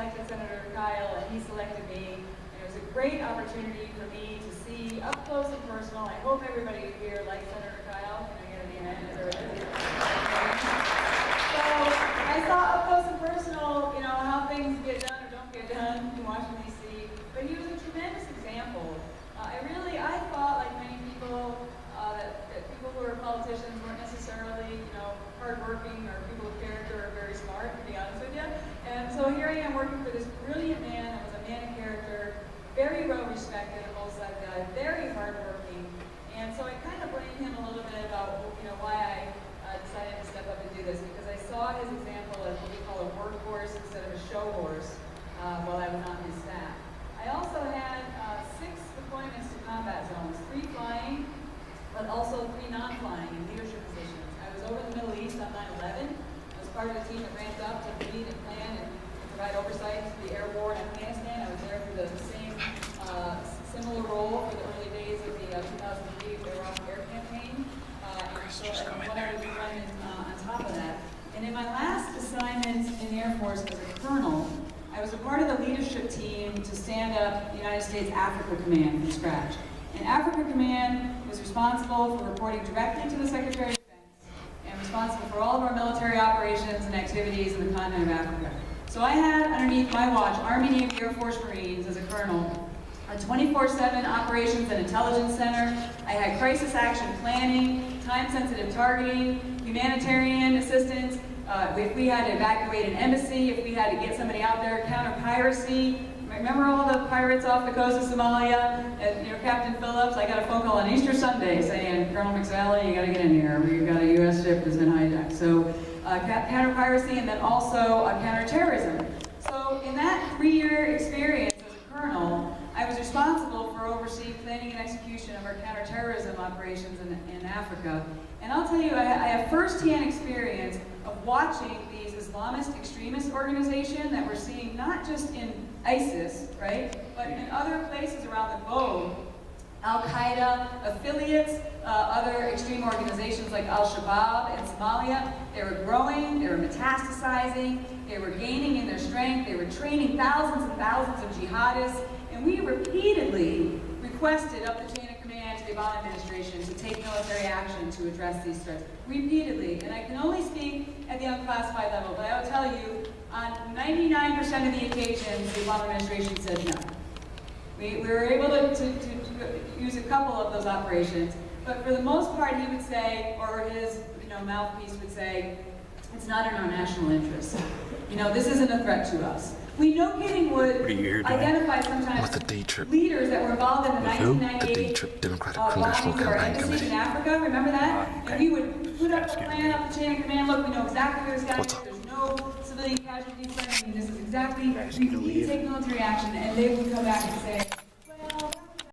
selected Senator Kyle, and he selected me. And it was a great opportunity for me to see up close and personal. I hope everybody here likes Senator Kyle. Can I get an amen? So I saw up close and personal, you know, how things get done or don't get done in Washington, D.C. But he was a tremendous example. I thought, like many people, that people who are politicians weren't necessarily, you know, hardworking or people of character or very smart, to be honest with you. And so here I am working for this brilliant man that was a man of character, very well respected on both sides of the aisle, very hardworking. And so I kind of blame him a little bit about, you know, why I decided to step up and do this, because I saw his example as what we call a workhorse instead of a show horse while I was on his staff. I also had 6 deployments to combat zones, 3 flying, but also 3 non-flying in leadership positions. I was over the Middle East on 9/11. I was part of the team that ramped up to lead and plan and provide oversight to the air war in Afghanistan. I was there for the same similar role for the early days of the 2003 Iraq air campaign. And so what I was running on top of that. And in my last assignment in the Air Force as a colonel, I was a part of the leadership team to stand up the United States Africa Command from scratch. And Africa Command was responsible for reporting directly to the Secretary of Defense and responsible for all of our military operations and activities in the continent of Africa. So I had underneath my watch Army, Navy, Air Force, Marines as a colonel, a 24/7 operations and intelligence center. I had crisis action planning, time-sensitive targeting, humanitarian assistance. If we had to evacuate an embassy, if we had to get somebody out there, counter-piracy. Remember all the pirates off the coast of Somalia? And, you know, Captain Phillips, I got a phone call on Easter Sunday saying, Colonel McSally, you got to get in here. We've got a U.S. ship that's been hijacked. So counter-piracy and then also counter-terrorism. So in that 3-year experience as a colonel, I was responsible for overseeing planning and execution of our counterterrorism operations in Africa. And I'll tell you, I have first-hand experience of watching these Islamist extremist organizations that we're seeing not just in ISIS, right, but in other places around the globe. Al-Qaeda affiliates, other extreme organizations like Al-Shabaab in Somalia, they were growing, they were metastasizing, they were gaining in their strength, they were training thousands and thousands of jihadists, and we repeatedly requested up the chain of command to the Obama administration to take military action to address these threats. Repeatedly. And I can only speak at the unclassified level, but I will tell you, on 99% of the occasions, the Obama administration said no. We were able to use a couple of those operations, but for the most part he would say, or his mouthpiece would say, it's not in our national interest. This isn't a threat to us. We no kidding would identify sometimes with the day trip. Leaders that were involved in the 1998 the day trip Democratic Congressional Campaign Committee in Africa, remember that? Okay. And we would put up a plan up the chain of command. Look, we know exactly where this guy is. There's no civilian casualties. This is exactly, we need to take military action. And they would come back and say,